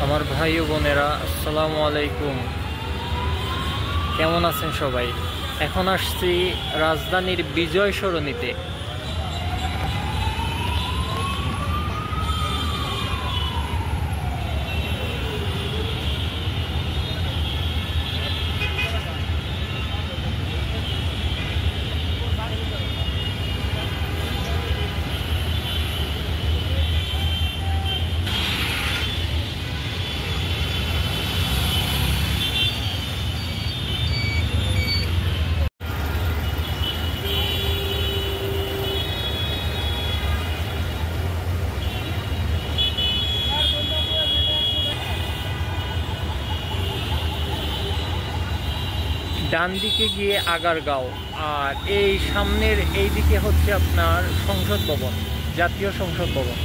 আমার ভাই ও বোনেরা, আসসালামু আলাইকুম। কেমন আছেন সবাই? এখন আসছি রাজধানীর বিজয় সরণিতে। ডান দিকে গিয়ে আগারগাঁও, আর এই সামনের এই দিকে হচ্ছে আপনার সংসদ ভবন, জাতীয় সংসদ ভবন।